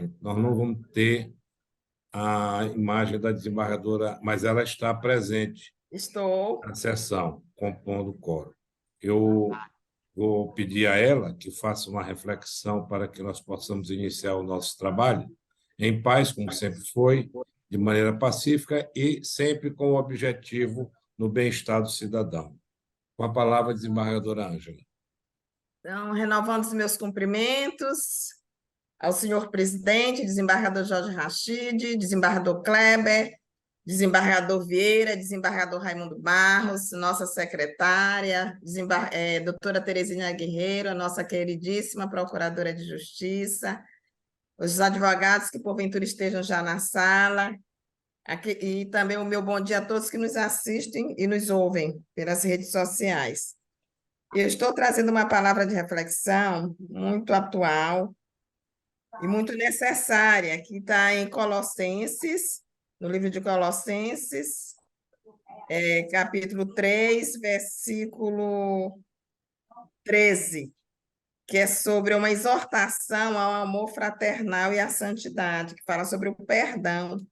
técnico, nós não vamos ter a imagem da desembargadora, mas ela está presente Estou. na sessão, compondo o quórum. Eu vou pedir a ela que faça uma reflexão para que nós possamos iniciar o nosso trabalho em paz, como sempre foi, de maneira pacífica e sempre com o objetivo no bem-estar do cidadão. Com a palavra, desembargadora Ângela. Então, renovando os meus cumprimentos ao senhor presidente, desembargador Jorge Rachid, desembargador Kleber, desembargador Vieira, desembargador Raimundo Barros, nossa secretária, doutora Terezinha Guerreiro, a nossa queridíssima procuradora de Justiça, os advogados que porventura estejam já na sala, e também o meu bom dia a todos que nos assistem e nos ouvem pelas redes sociais. Eu estou trazendo uma palavra de reflexão muito atual e muito necessária, que está em Colossenses, no livro de Colossenses, capítulo 3, versículo 13, que é sobre uma exortação ao amor fraternal e à santidade, que fala sobre o perdão,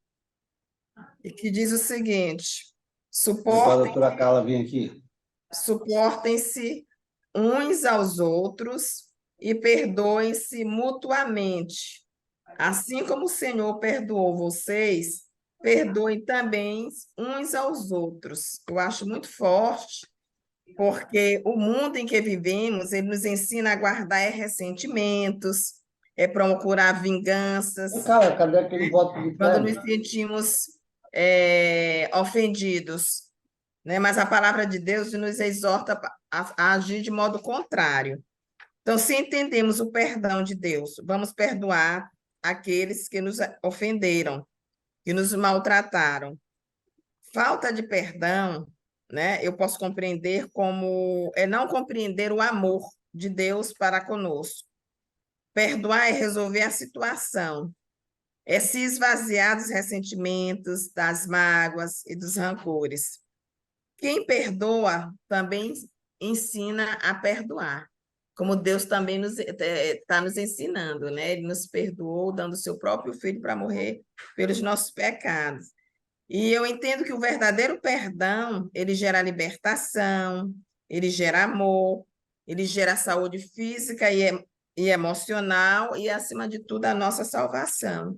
e que diz o seguinte: Depois a doutora Carla vem aqui. suportem-se uns aos outros e perdoem-se mutuamente. Assim como o Senhor perdoou vocês, perdoem também uns aos outros. Eu acho muito forte, porque o mundo em que vivemos, ele nos ensina a guardar ressentimentos, procurar vinganças. Cara, cadê aquele voto de Quando Kleber? nos sentimos ofendidos, né? Mas a palavra de Deus nos exorta a agir de modo contrário. Então, se entendemos o perdão de Deus, vamos perdoar aqueles que nos ofenderam, que nos maltrataram. Falta de perdão, né? Eu posso compreender como não compreender o amor de Deus para conosco. Perdoar é resolver a situação, é se esvaziar dos ressentimentos, das mágoas e dos rancores. Quem perdoa também ensina a perdoar, como Deus também está nos ensinando, né? Ele nos perdoou, dando o seu próprio filho para morrer pelos nossos pecados. E eu entendo que o verdadeiro perdão, ele gera libertação, ele gera amor, ele gera saúde física e emocional e, acima de tudo, a nossa salvação.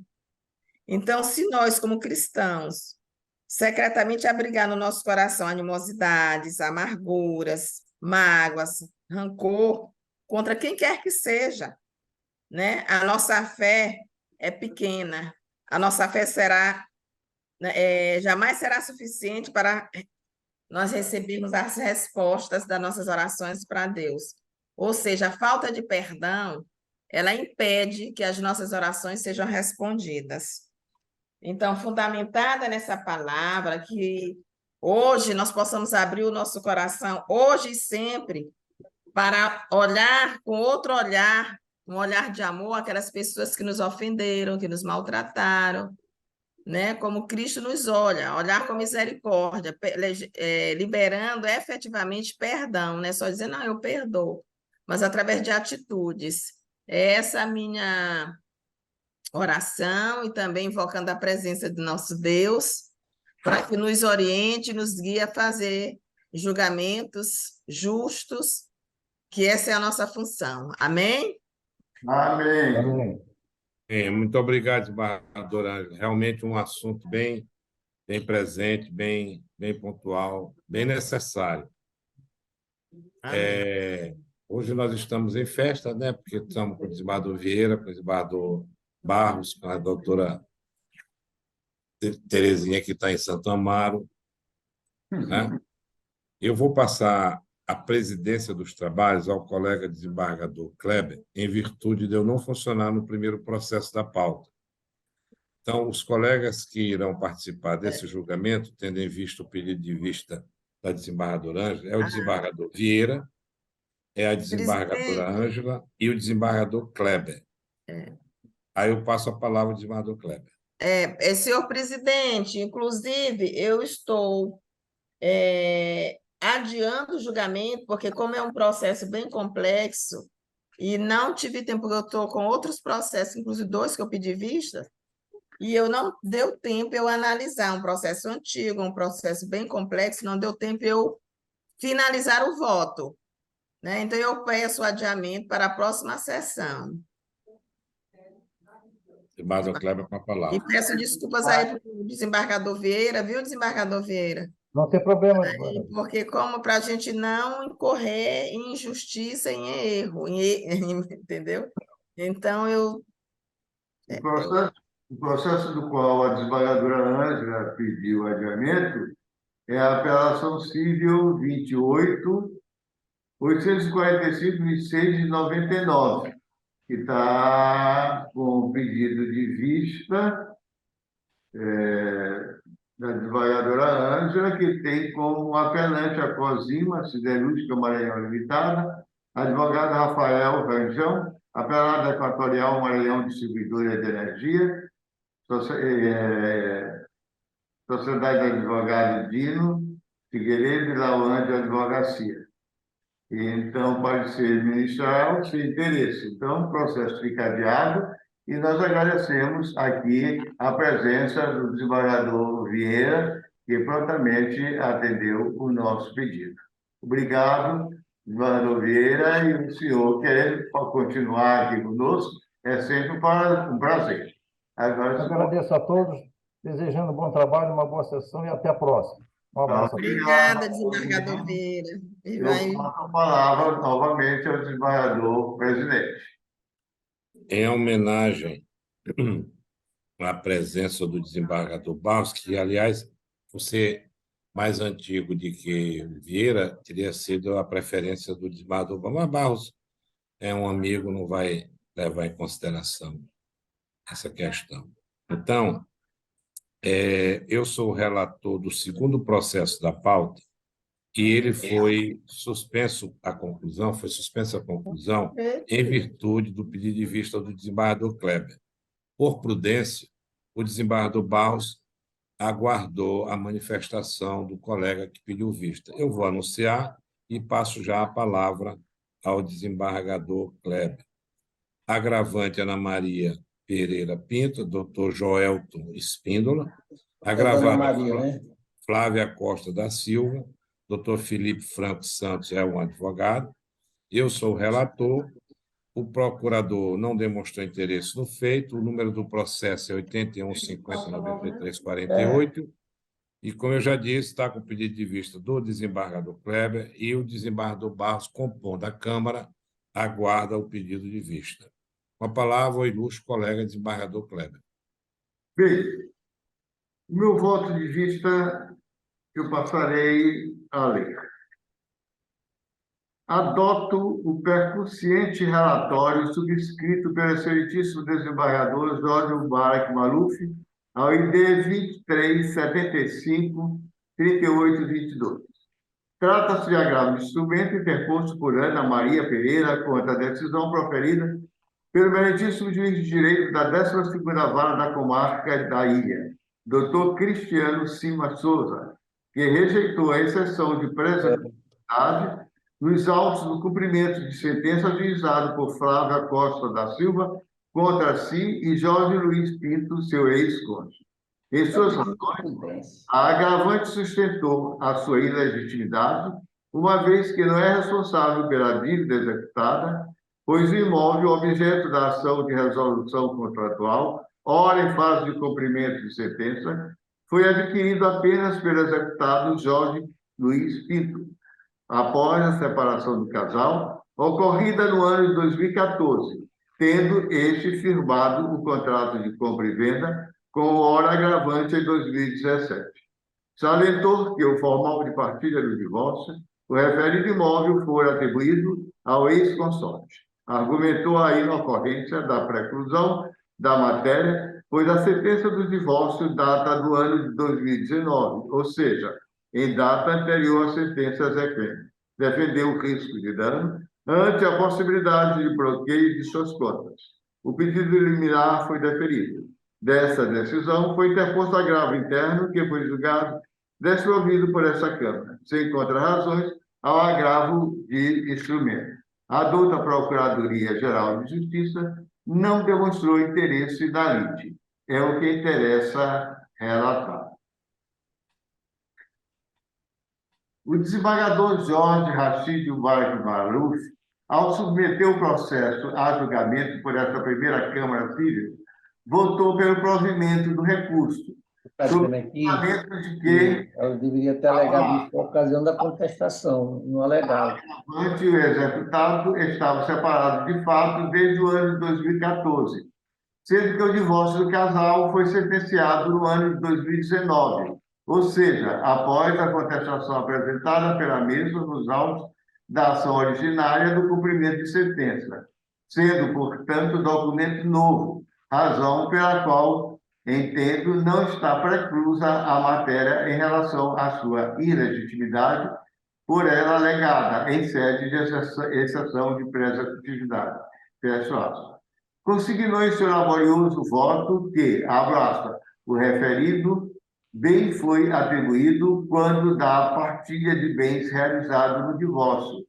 Então, se nós, como cristãos, secretamente abrigar no nosso coração animosidades, amarguras, mágoas, rancor, contra quem quer que seja, né? A nossa fé é pequena, a nossa fé jamais será suficiente para nós recebermos as respostas das nossas orações para Deus. Ou seja, a falta de perdão, ela impede que as nossas orações sejam respondidas. Então, fundamentada nessa palavra, que hoje nós possamos abrir o nosso coração, hoje e sempre, para olhar com outro olhar, um olhar de amor, aquelas pessoas que nos ofenderam, que nos maltrataram, né? Como Cristo nos olha, olhar com misericórdia, liberando efetivamente perdão, né? Só dizer, não, eu perdoo, mas através de atitudes. Essa é a minha oração e também invocando a presença do nosso Deus, para que nos oriente, nos guie a fazer julgamentos justos, que essa é a nossa função. Amém? Amém. Muito obrigado, desembargadora Ângela. Realmente um assunto bem presente, bem pontual, bem necessário. Hoje nós estamos em festa, né? Porque estamos com o desembargador Vieira, com o desembargador Barros, com a doutora Terezinha, que está em Santo Amaro, né? Eu vou passar a presidência dos trabalhos ao colega desembargador Kleber, em virtude de eu não funcionar no primeiro processo da pauta. Então, os colegas que irão participar desse julgamento, tendo em vista o pedido de vista da desembargadora Ângela, é o desembargador Vieira, é a desembargadora Ângela e o desembargador Kleber. Aí eu passo a palavra ao desembargador Kleber. Senhor presidente, inclusive, eu estou adiando o julgamento, porque como é um processo bem complexo, e não tive tempo, porque eu estou com outros processos, inclusive 2 que eu pedi vista, e eu não deu tempo eu analisar um processo antigo, um processo bem complexo, não deu tempo eu finalizar o voto, né? Então, eu peço adiamento para a próxima sessão. Desembargador Kleber com a E palavra. peço desculpas aí para o desembargador Vieira, viu, desembargador Vieira? Não tem problema. Porque como para a gente não incorrer em injustiça, em erro, entendeu? Então, O processo do qual a desembargadora Ângela pediu adiamento é a apelação civil 28.845.26 de 99, que está com o pedido de vista da desembargadora Ângela, que tem como apelante a Cosima Siderúrgica Maranhão Limitada, advogado Rafael Ranjão, apelado Equatorial Maranhão Distribuidora de Energia, Sociedade de Advogados Dino Figueiredo e Lauan de Advocacia. Então, parecer ministerial sem interesse. Então, o processo fica adiado e nós agradecemos aqui a presença do desembargador Vieira, que prontamente atendeu o nosso pedido. Obrigado, desembargador Vieira, e o senhor querendo continuar aqui conosco, é sempre um prazer. Agora, Agradeço a todos, desejando um bom trabalho, uma boa sessão e até a próxima. Um abraço. obrigada, desembargador Vieira. E vai... Eu passo a palavra novamente ao desembargador presidente. Em homenagem à presença do desembargador Barros, que, aliás, por ser mais antigo do que Vieira, teria sido a preferência do desembargador Barros. Mas Barros é um amigo, não vai levar em consideração essa questão. Então, eu sou o relator do segundo processo da pauta, e ele foi suspensa a conclusão em virtude do pedido de vista do desembargador Kleber. Por prudência, o desembargador Barros aguardou a manifestação do colega que pediu vista. Eu vou anunciar e passo já a palavra ao desembargador Kleber. Agravante Ana Maria Pereira Pinto, doutor Joelton Espíndola. Agravante Flávia Costa da Silva. Doutor Felipe Franco Santos é um advogado. Eu sou o relator. O procurador não demonstrou interesse no feito. O número do processo é 81.50.93.48. E, como eu já disse, está com o pedido de vista do desembargador Kleber e o desembargador Barros, compondo a Câmara, aguarda o pedido de vista. Com a palavra, o ilustre colega desembargador Kleber. Bem, o meu voto de vista eu passarei a ler. Adoto o percussiente relatório subscrito pelo excelentíssimo desembargador Jorge Mubarak Maluf, ao ID 2375-3822. Trata-se de agravo de instrumento interposto por Ana Maria Pereira contra a decisão proferida pelo meritíssimo juiz de direito da 12ª Vara da Comarca da Ilha, Dr. Cristiano Cima Souza, que rejeitou a exceção de presumibilidade nos autos do cumprimento de sentença ajuizada por Flávia Costa da Silva contra si e Jorge Luiz Pinto, seu ex-cônjuge. Em suas razões, a agravante sustentou a sua ilegitimidade, uma vez que não é responsável pela dívida executada, pois o imóvel, objeto da ação de resolução contratual, ora em fase de cumprimento de sentença, foi adquirido apenas pelo executado Jorge Luiz Pinto, após a separação do casal, ocorrida no ano de 2014, tendo este firmado o contrato de compra e venda com o hora agravante em 2017. Salientou que o formal de partilha do divórcio, o referido imóvel foi atribuído ao ex-consorte. Argumentou a inocorrência da preclusão da matéria, pois a sentença do divórcio data do ano de 2019, ou seja, em data anterior à sentença exequente. Defendeu o risco de dano ante a possibilidade de bloqueio de suas contas. O pedido liminar foi deferido. Dessa decisão foi interposto agravo interno, que foi julgado desprovido por essa Câmara, sem contrarrazões ao agravo de instrumento. A douta Procuradoria-Geral de Justiça não demonstrou interesse na lide. É o que interessa relatar. O desembargador Jorge Rachid Vargas Maluf, ao submeter o processo a julgamento por esta primeira Câmara Civil, votou pelo provimento do recurso. Está dizendo aqui De que eu deveria ter alegado isso por ocasião da contestação, não alegado. ante o executado estava separado de fato desde o ano de 2014, sendo que o divórcio do casal foi sentenciado no ano de 2019, ou seja, após a contestação apresentada pela mesma nos autos da ação originária do cumprimento de sentença, sendo, portanto, documento novo, razão pela qual entendo não está preclusa a matéria em relação à sua ilegitimidade por ela alegada em sede de exceção de presa-atividade. Fecho aspas. Consignou em seu laborioso voto que, abro aspas, o referido bem foi atribuído quando da partilha de bens realizado no divórcio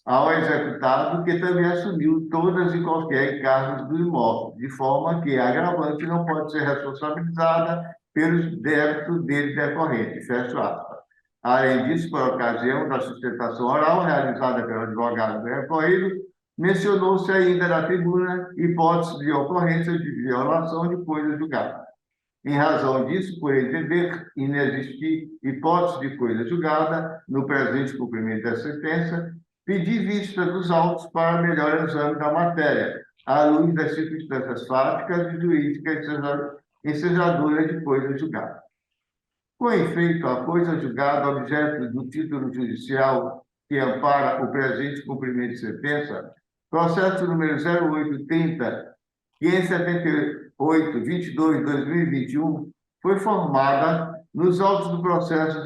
ao executado, que também assumiu todas e qualquer encargos do imóvel, de forma que a agravante não pode ser responsabilizada pelos débitos dele decorrentes. Fecho aspas. Além disso, por ocasião da sustentação oral realizada pelo advogado do recorrido, mencionou-se ainda na tribuna hipótese de ocorrência de violação de coisa julgada. Em razão disso, por entender inexistir hipótese de coisa julgada no presente cumprimento da sentença, pedi vista dos autos para melhor exame da matéria, à luz das circunstâncias fáticas e jurídicas ensejadoras de coisa julgada. Com efeito, a coisa julgada, objeto do título judicial que ampara o presente cumprimento de sentença, processo número 0830, 578-22-2021, foi formada nos autos do processo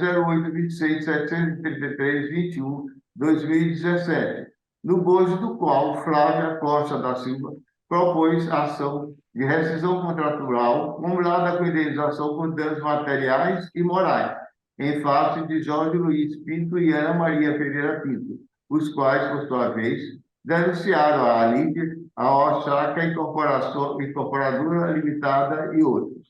0826-733-21-2017, no bojo do qual Flávia Costa da Silva propôs ação de rescisão contratual acumulada com indenização por danos materiais e morais, em face de Jorge Luiz Pinto e Ana Maria Pereira Pinto, os quais, por sua vez, denunciaram a Lídia, a Oaxaca Incorporadora Limitada e outros.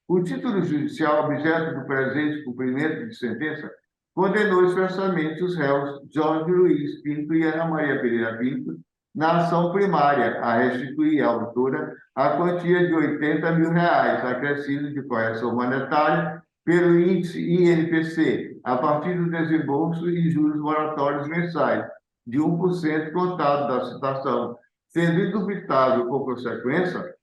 O título judicial objeto do presente cumprimento de sentença condenou expressamente os réus Jorge Luiz Pinto e Ana Maria Pereira Pinto na ação primária a restituir à autora a quantia de R$80 mil, acrescido de correção monetária pelo índice INPC, a partir do desembolso e juros moratórios mensais, de 1% contado da citação, sendo indubitável, por consequência,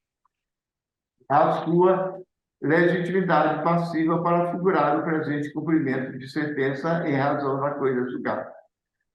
a sua legitimidade passiva para figurar o presente cumprimento de sentença em razão da coisa julgada.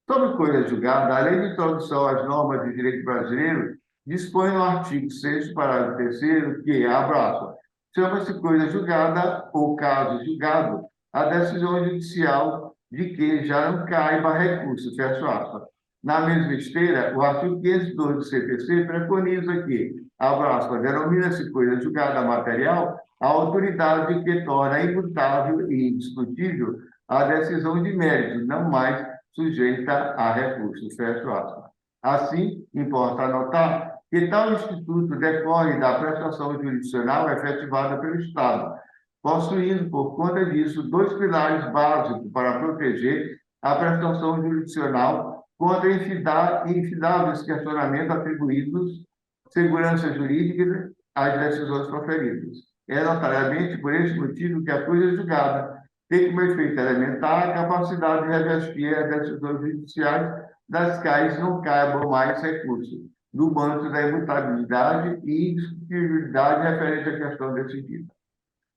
Sobre coisa julgada, a Lei de Introdução às Normas de Direito Brasileiro dispõe no artigo 6º, parágrafo 3º, que, abraço, chama-se coisa julgada ou caso julgado a decisão judicial de que já não caiba recurso, fecho aspas. Na mesma esteira, o artigo 502 do CPC preconiza que, abraço, denomina-se coisa julgada material a autoridade que torna imutável e indiscutível a decisão de mérito, não mais sujeita a recurso, fecho aspas. Assim, importa anotar que tal instituto decorre da prestação jurisdicional efetivada pelo Estado, possuindo, por conta disso, dois pilares básicos para proteger a prestação jurisdicional contra infindáveis questionamentos atribuídos segurança jurídica às decisões proferidas. É notariamente por este motivo que a coisa julgada tem como efeito elementar a capacidade de revestir as decisões judiciais das quais não caibam mais recursos, no manto da imutabilidade e indiscutibilidade referente à questão decidida.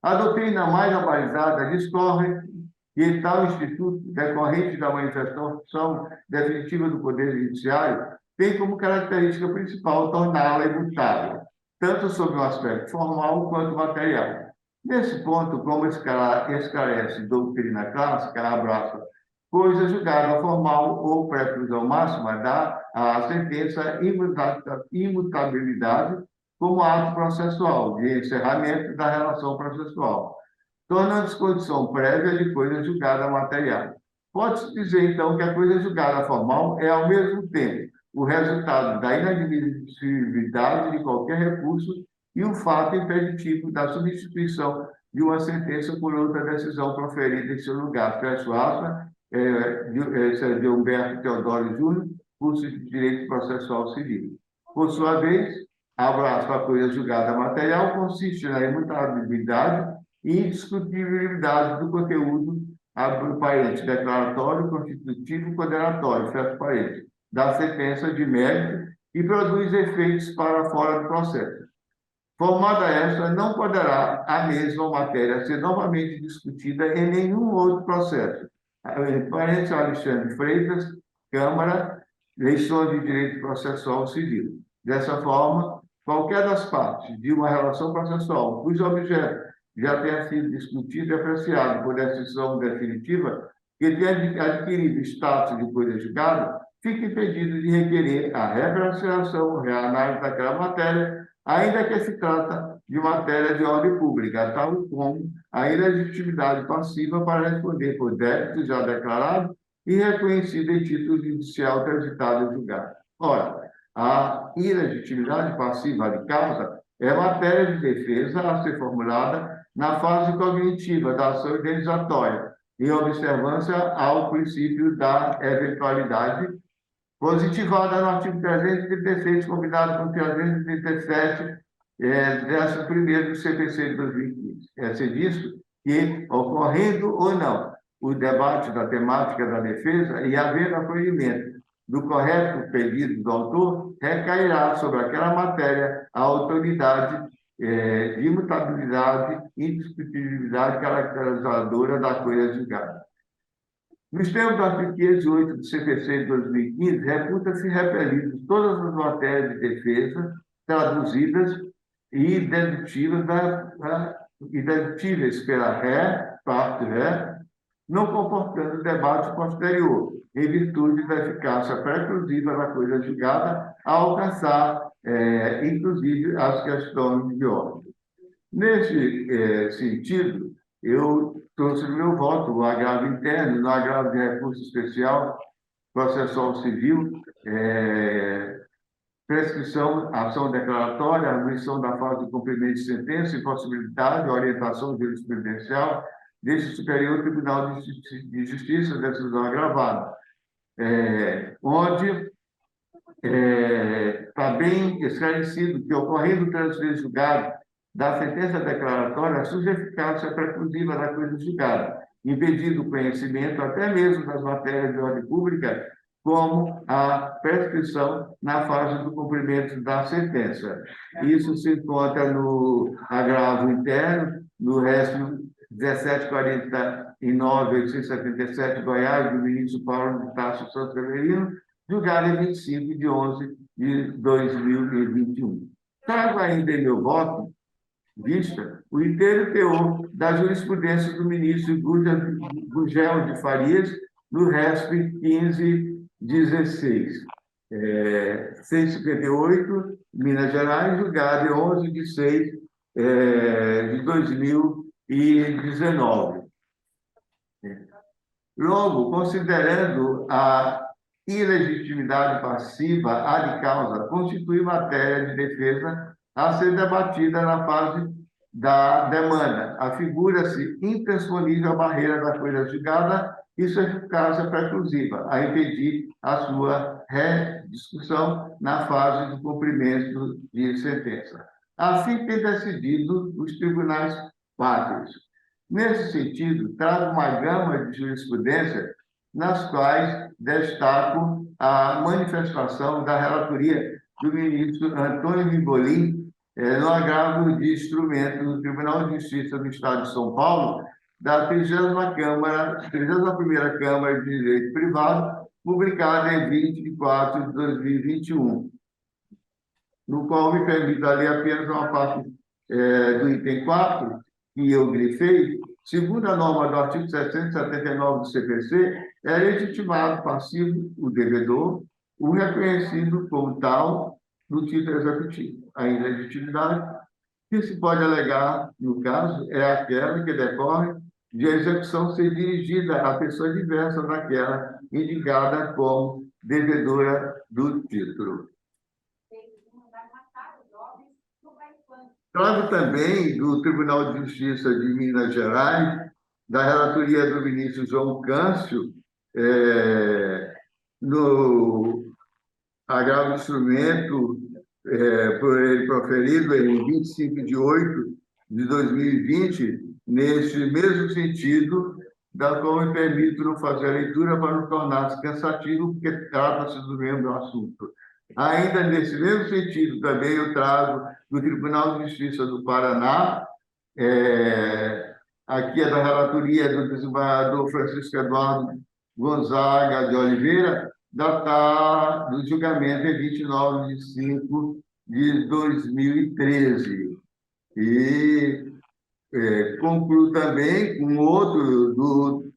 A doutrina mais abalizada discorre que tal instituto, decorrente da manifestação definitiva do Poder Judiciário, tem como característica principal torná-la imutável, tanto sob o aspecto formal quanto material. Nesse ponto, como esclarece doutrina clássica, abraça coisa julgada formal ou preclusão máxima dá à sentença imutabilidade como ato processual, de encerramento da relação processual, tornando-se condição prévia de coisa julgada material. Pode-se dizer, então, que a coisa julgada formal é, ao mesmo tempo, o resultado da inadmissibilidade de qualquer recurso e o fato impeditivo da substituição de uma sentença por outra decisão proferida em seu lugar. Fecho aspas, de Humberto Teodoro Júnior, curso de Direito Processual Civil. Por sua vez, abro aspas, a coisa julgada material consiste na imutabilidade e indiscutibilidade do conteúdo, abre parênteses, declaratório, constitutivo, condenatório, fecha parênteses, da sentença de mérito e produz efeitos para fora do processo. Formada esta, não poderá a mesma matéria ser novamente discutida em nenhum outro processo. Parênteses, Alexandre Freitas, Câmara, Lições de Direito Processual Civil. Dessa forma, qualquer das partes de uma relação processual cujo objeto já tenha sido discutido e apreciado por decisão definitiva que tenha adquirido status de coisa julgada, fica impedido de requerer a reapreciação, reanálise daquela matéria, ainda que se trata de matéria de ordem pública, tal como a ilegitimidade passiva para responder por débito já declarado e reconhecido em título judicial transitado e julgado. Ora, a ilegitimidade passiva de causa é matéria de defesa a ser formulada na fase cognitiva da ação indenizatória, em observância ao princípio da eventualidade, positivada no artigo 336, combinado com 337, 11º do CPC de 2015. É disso que, ocorrendo ou não o debate da temática da defesa e havendo acolhimento do correto pedido do autor, recairá sobre aquela matéria a autoridade de imutabilidade e indiscutibilidade caracterizadora da coisa julgada. Nos termos do artigo 508 do CPC de 2015, reputa-se repelidos todas as matérias de defesa traduzidas e dedutíveis pela ré, parte ré, não comportando debate posterior, em virtude da eficácia preclusiva da coisa julgada, a alcançar, inclusive, as questões de ordem. Neste sentido, eu trouxe no meu voto o agravo interno, no agravo de recurso especial, processual civil, prescrição, ação declaratória, admissão da fase de cumprimento de sentença, impossibilidade, orientação jurisprudencial, deste Superior Tribunal de Justiça, decisão agravada, onde está bem esclarecido que, ocorrendo o trânsito julgado da sentença declaratória, surge a eficácia preclusiva da coisa julgada, impedindo o conhecimento até mesmo das matérias de ordem pública, como a prescrição na fase do cumprimento da sentença. Isso se encontra no agravo interno, no resto 1749/877, Goiás, do ministro Paulo de Tarso Santos Severino, julgado em 25 de 11 de 2021. Trago ainda em meu voto, vista, o inteiro teor da jurisprudência do ministro Gugel de Farias, no RESP 1516. 158, Minas Gerais, julgado em 11 de 6 de 2019. Logo, considerando a ilegitimidade passiva ad causa, constitui matéria de defesa a ser debatida na fase da demanda. Afigura-se intransponível a barreira da coisa julgada e sua eficácia preclusiva, a impedir a sua rediscussão na fase do cumprimento de sentença. Assim tem decidido os tribunais pátrios. Nesse sentido, trago uma gama de jurisprudência nas quais destaco a manifestação da relatoria do ministro Antônio Ribolin no agravo de instrumento do Tribunal de Justiça do Estado de São Paulo, da 31ª Câmara de Direito Privado, publicada em 20 de 4 de 2021, no qual me permito ler apenas uma parte do item 4, que eu grifei. Segundo a norma do artigo 779 do CPC, é legitimado passivo o devedor, o reconhecido como tal no título executivo. A ilegitimidade que se pode alegar, no caso, é aquela que decorre de a execução ser dirigida a pessoa diversa daquela indicada como devedora do título. Trago também do Tribunal de Justiça de Minas Gerais, da relatoria do ministro João Câncio, no agravo de instrumento por ele proferido em 25/8/2020, neste mesmo sentido, da qual me permito não fazer a leitura para não tornar-se cansativo, porque trata-se do mesmo assunto. Ainda nesse mesmo sentido, também eu trago do Tribunal de Justiça do Paraná, aqui é da relatoria do desembargador Francisco Eduardo Gonzaga de Oliveira, do julgamento em 29/5/2013. E concluo também com outro do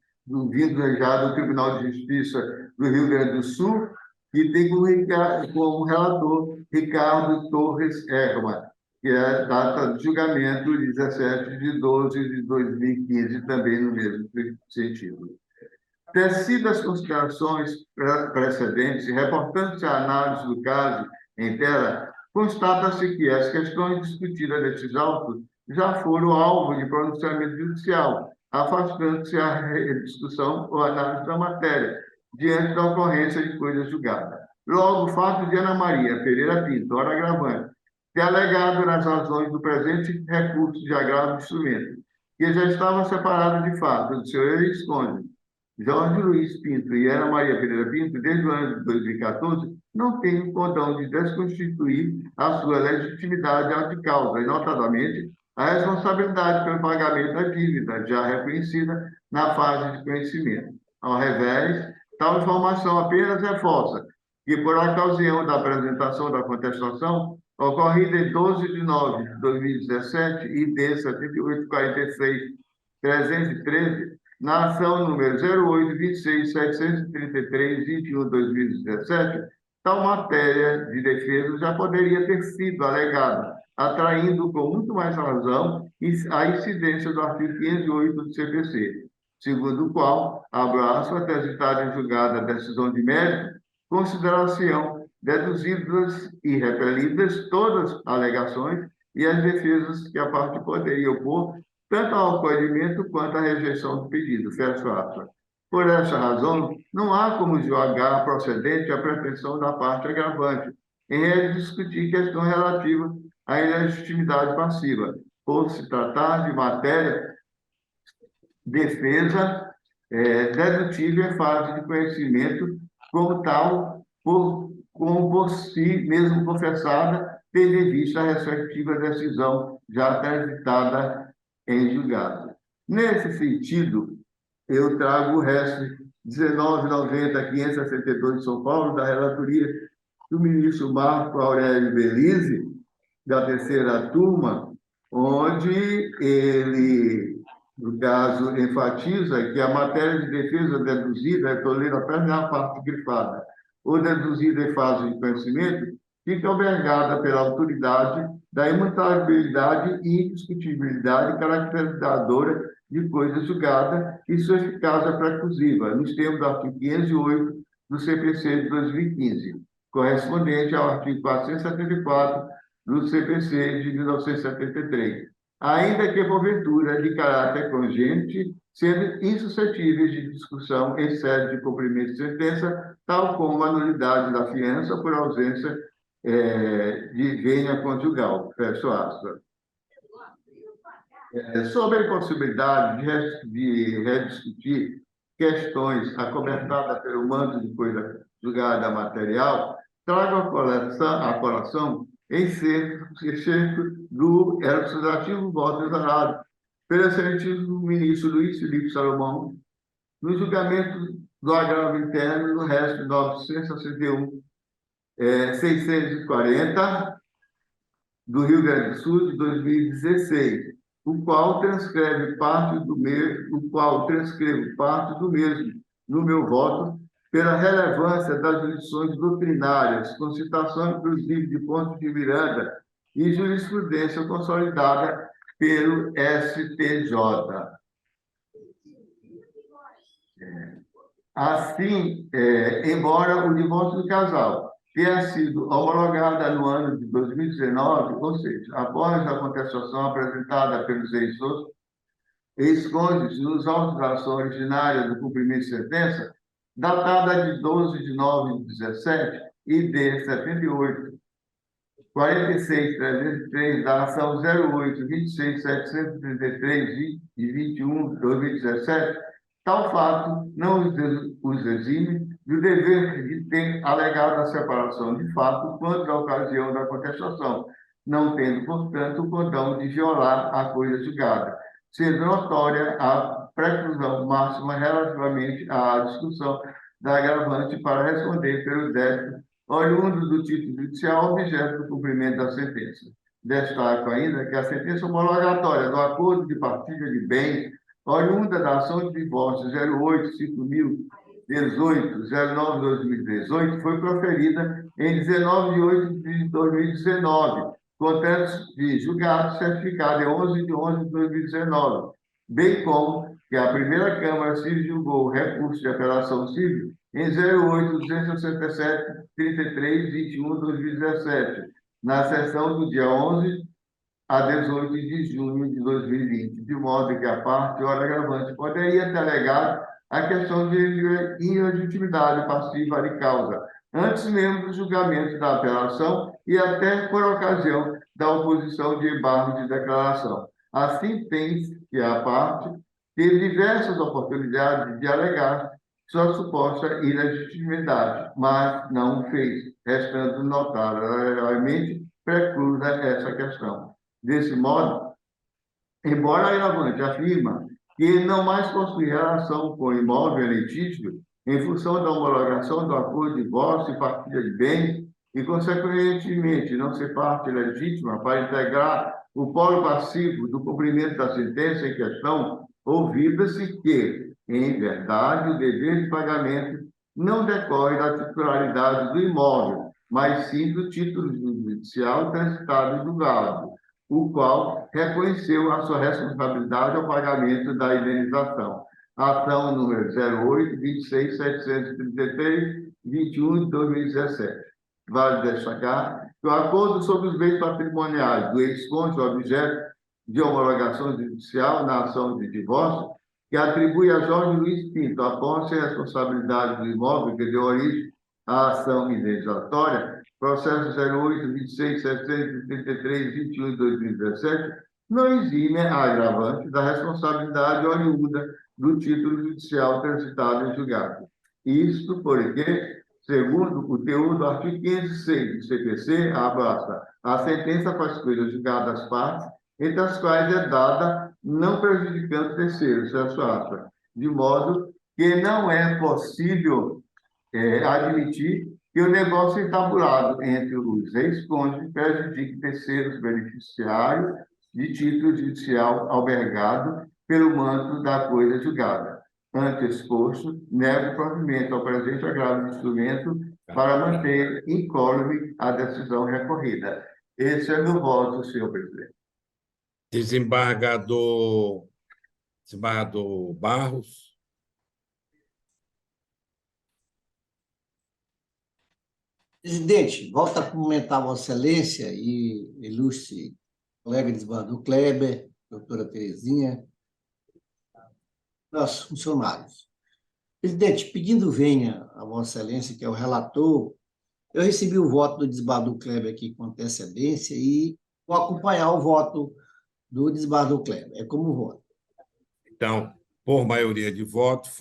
vindo já do Tribunal de Justiça do Rio Grande do Sul, que tem como relator Ricardo Torres Erma, que é a data de julgamento 17/12/2015, também no mesmo sentido. Tecidas as considerações precedentes, reportando-se a análise do caso em tela, constata-se que as questões discutidas nesses autos já foram alvo de pronunciamento judicial, afastando-se a discussão ou análise da matéria, diante da ocorrência de coisa julgada. Logo, o fato de Ana Maria Pereira Pinto, ora agravante, ter alegado nas razões do presente recurso de agravo de instrumento, que já estava separado de fato do seu ex-cônjuge, Jorge Luiz Pinto e Ana Maria Pereira Pinto, desde o ano de 2014, não tem o condão de desconstituir a sua legitimidade de causa, e, notadamente, a responsabilidade pelo pagamento da dívida, já reconhecida na fase de conhecimento. Ao revés, tal informação apenas reforça que, por ocasião da apresentação da contestação, ocorrida em 12/9/2017, ID 7846-313, na ação número 08-26-733-21/2017, tal matéria de defesa já poderia ter sido alegada, atraindo com muito mais razão a incidência do artigo 508 do CPC, segundo o qual, abraço até citada em julgada a decisão de mérito, consideração deduzidas e repelidas todas as alegações e as defesas que a parte poderia opor, tanto ao acolhimento quanto à rejeição do pedido. Fecho aspas. Por essa razão, não há como julgar procedente a pretensão da parte agravante em discutir questões relativas à ilegitimidade passiva, por se tratar de matéria defesa dedutível em fase de conhecimento, como tal, por si mesmo confessada, tendo em vista a respectiva decisão já transitada em julgado. Nesse sentido, eu trago o resto 19.90.562 de São Paulo, da relatoria do ministro Marco Aurélio Belize, da terceira turma, onde ele, no caso, enfatiza que a matéria de defesa deduzida, estou lendo apenas a parte grifada, ou deduzida em fase de conhecimento, fica albergada pela autoridade da imutabilidade e indiscutibilidade caracterizadora de coisa julgada e sua eficácia preclusiva, nos termos do artigo 508 do CPC de 2015, correspondente ao artigo 474 do CPC de 1973, ainda que, porventura, de caráter congênite, sendo insuscetíveis de discussão em sede de cumprimento de sentença, tal como a nulidade da fiança por ausência de vênia conjugal. Fecho aspas. Sobre a possibilidade de rediscutir questões acobertadas pelo manto de coisa julgada material, trago a colação em certo do elucidativo voto exarado pelo excelentíssimo ministro Luiz Felipe Salomão, no julgamento do agravo interno no resto de 961.640 do Rio Grande do Sul de 2016, o qual transcrevo parte do mesmo no meu voto pela relevância das lições doutrinárias, com citação inclusive de Ponte de Miranda e jurisprudência consolidada pelo STJ. Assim, embora o divórcio do casal tenha sido homologada no ano de 2019, ou seja, após a contestação apresentada pelos ex-cônjuges nos autos da ação originária do cumprimento de sentença, datada de 12 de 9 de 17 e de 78, 46.303 da ação 08, 26.733 e 21 de 2017, tal fato não os exime do dever de ter alegado a separação de fato quanto à ocasião da contestação, não tendo, portanto, o condão de violar a coisa julgada, sendo notória a preclusão máxima relativamente à discussão da agravante para responder pelo débito oriundo do título judicial objeto do cumprimento da sentença. Destaco ainda que a sentença homologatória do acordo de partilha de bens oriunda da ação de divórcio 08.5018/09/2018 foi proferida em 19 de 8 de 2019, com trânsito de julgado certificado em 11 de 11 de 2019, bem como que a primeira Câmara Civil julgou o recurso de apelação civil em 08.267.33.21/2017, na sessão do dia 11 a 18 de junho de 2020, de modo que a parte ora agravante poderia ter alegado a questão de ilegitimidade passiva de causa, antes mesmo do julgamento da apelação e até por ocasião da oposição de embargo de declaração. Assim, tem-se que a parte teve diversas oportunidades de alegar sua suposta ilegitimidade, mas não o fez, restando notariamente preclusa essa questão. Desse modo, embora a agravante afirma que não mais possui relação com o imóvel litígio, em função da homologação do acordo de divórcio e partilha de bens, e, consequentemente, não ser parte legítima para integrar o polo passivo do cumprimento da sentença em questão, ouvida-se que, em verdade, o dever de pagamento não decorre da titularidade do imóvel, mas sim do título judicial transitado e julgado, o qual reconheceu a sua responsabilidade ao pagamento da indenização. Ação número 08.26.733.21 de 2017. Vale destacar que o acordo sobre os bens patrimoniais do ex-cônjuge objeto de homologação judicial na ação de divórcio, que atribui a Jorge Luiz Pinto a posse e responsabilidade do imóvel que deu origem à ação indenizatória, processo 08.26.733.21 de 2017, não exime a agravante da responsabilidade oriunda do título judicial transitado em julgado. Isto porque, segundo o teor do artigo 506 do CPC, abraça a sentença para as coisas julgadas às partes, entre as quais é dada não prejudicando terceiros, de modo que não é possível admitir que o negócio entabulado entre os ex-cônjuges prejudique terceiros beneficiários de título judicial albergado pelo manto da coisa julgada. Ante exposto, nego o provimento ao presente agravo de instrumento para manter incólume a decisão recorrida. Esse é meu voto, senhor presidente. Desembargador Barros. Presidente, volto a cumprimentar Vossa Excelência e ilustre colega desembargador Kleber, doutora Terezinha, nossos funcionários. Presidente, pedindo venha a Vossa Excelência, que é o relator, eu recebi o voto do desembargador Kleber aqui com antecedência e vou acompanhar o voto do desembargador Kleber. É como voto. Então, por maioria de votos,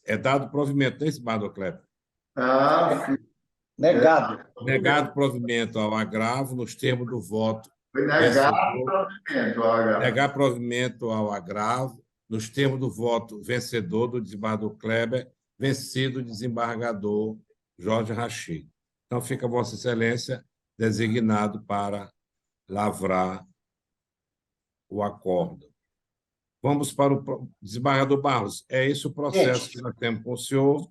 é dado provimento, né, desembargador Kleber? Sim. Negado. Negado provimento ao agravo nos termos do voto. Foi negado provimento ao agravo. Negar provimento ao agravo nos termos do voto vencedor do desembargador Kleber, vencido o desembargador Jorge Rachid. Então, fica Vossa Excelência designado para lavrar o acordo. Vamos para o desembargador Barros. É esse o processo que nós temos com o senhor.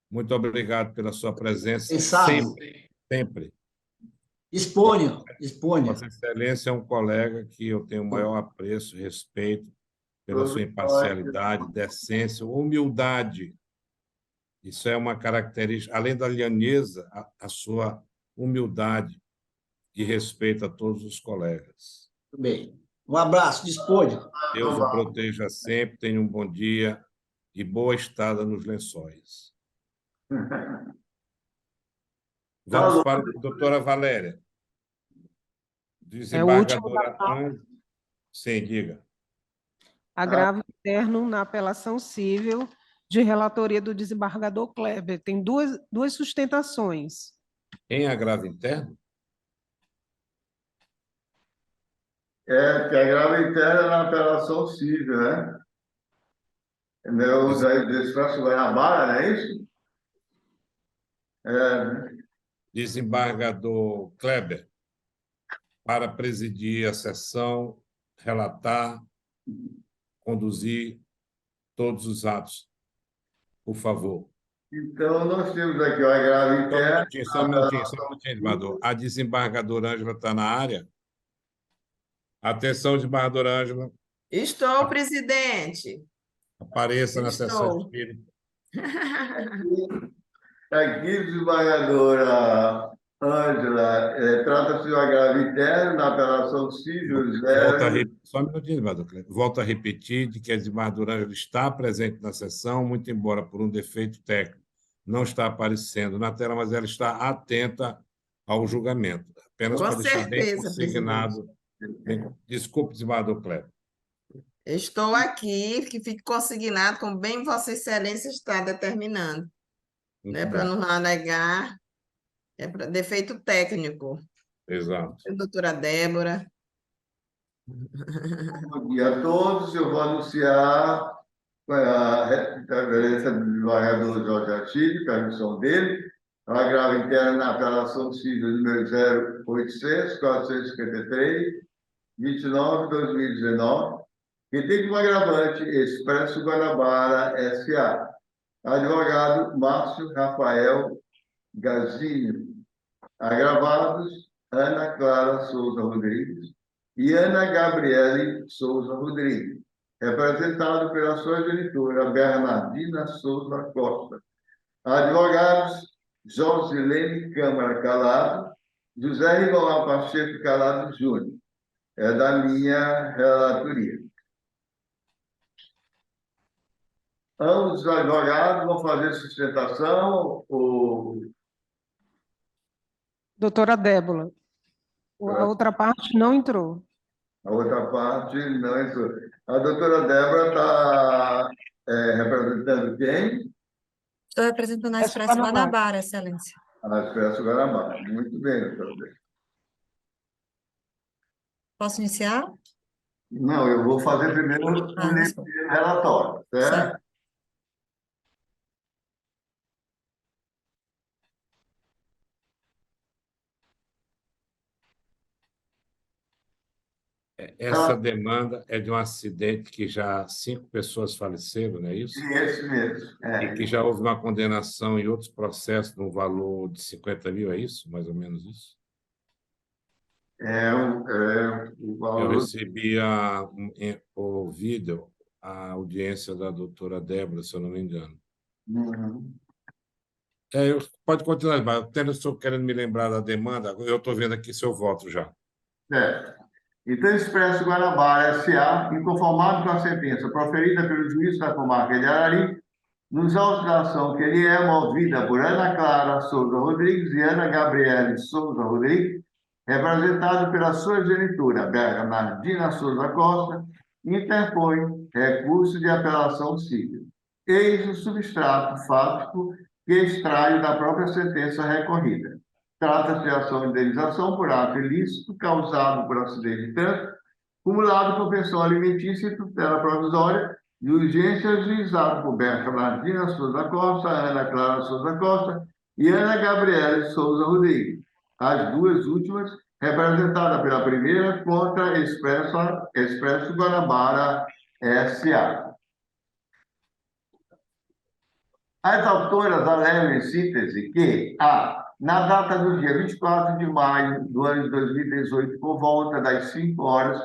Muito obrigado pela sua presença. Sempre. Exponha. Vossa Excelência é um colega que eu tenho o maior apreço e respeito pela sua imparcialidade, decência, humildade Isso é uma característica, além da lhaneza, a sua humildade e respeito a todos os colegas. Tudo bem. Um abraço, dispõe. Deus o proteja sempre, tenha um bom dia e boa estada nos Lençóis. Vamos para a doutora Valéria. O último da Desembargadora Ângela. Sim, diga. agravo interno na apelação civil de relatoria do desembargador Kleber. Tem duas sustentações. Em agravo interno? Que agravo interno na apelação civil, né? Meu despacho Guanabara, não é isso? Desembargador Kleber, para presidir a sessão, relatar, conduzir todos os atos. Por favor. Então, nós temos aqui o agravo interno. Só um minutinho, desembargador. A desembargadora Ângela está na área? Atenção, desembargadora Ângela. Estou, presidente. Apareça na sessão Estou. espírita. Aqui, desembargadora Ângela, trata-se do agravo interno na apelação civil Só um minutinho, desembargador Kleber. Volto a repetir de que a desembargadora Ângela está presente na sessão, muito embora por um defeito técnico não está aparecendo na tela, mas ela está atenta ao julgamento. Apenas Com para deixar bem certeza, consignado. Desculpe, desembargador Kleber. Estou aqui, que fique consignado, como bem Vossa Excelência está determinando, Muito né, para bom. não alegar defeito técnico. Exato. Doutora Débora. Bom dia a todos. Eu vou anunciar a referência do desembargador Jorge Artigo, permissão dele, o agravo interno na apelação civil número 0800-453, 29/2019, que tem como agravante Expresso Guanabara S.A. Advogado Márcio Rafael Gazinho. Agravados Ana Clara Souza Rodrigues e Ana Gabriele Souza Rodrigues, representado pela sua genitora Bernardina Souza Costa. Advogados Josilene Câmara Calado, José Rigolar Pacheco Calado Júnior. É da minha relatoria. Ambos os advogados vão fazer sustentação ou... Doutora Débora, a outra parte não entrou. A outra parte não entrou. A doutora Débora está representando quem? Estou representando a Expresso Guanabara, Excelência. A Expresso Guanabara. Muito bem, doutora Débora. Posso iniciar? Não, eu vou fazer primeiro o relatório, certo? Certo. Essa demanda é de um acidente que já 5 pessoas faleceram, não é isso? Esse mesmo. E que já houve uma condenação em outros processos no valor de 50 mil, é isso? Mais ou menos isso? O valor... Eu recebi o vídeo, a audiência da doutora Débora, se eu não me engano. Uhum. Pode continuar, mas até estou querendo me lembrar da demanda, eu estou vendo aqui seu voto já. Certo. Então, Expresso Guanabara S.A., inconformado com a sentença proferida pelo juiz da comarca de Arari, nos autos da ação que ele é movida por Ana Clara Souza Rodrigues e Ana Gabriele Souza Rodrigues, representado pela sua genitora, Bernardina Souza Costa, interpõe recurso de apelação civil. Eis o substrato fático que extrai da própria sentença recorrida. Trata-se de ação de indenização por ato ilícito causado por acidente de trânsito, cumulado por pensão alimentícia e tutela provisória de urgência ajuizado por Bernardina Souza Costa, Ana Clara Souza Costa e Ana Gabriele Souza Rodrigues. As duas últimas representadas pela primeira contra Expresso Guanabara S.A. As autoras alegam em síntese que na data do dia 24 de maio do ano de 2018, por volta das 5 horas,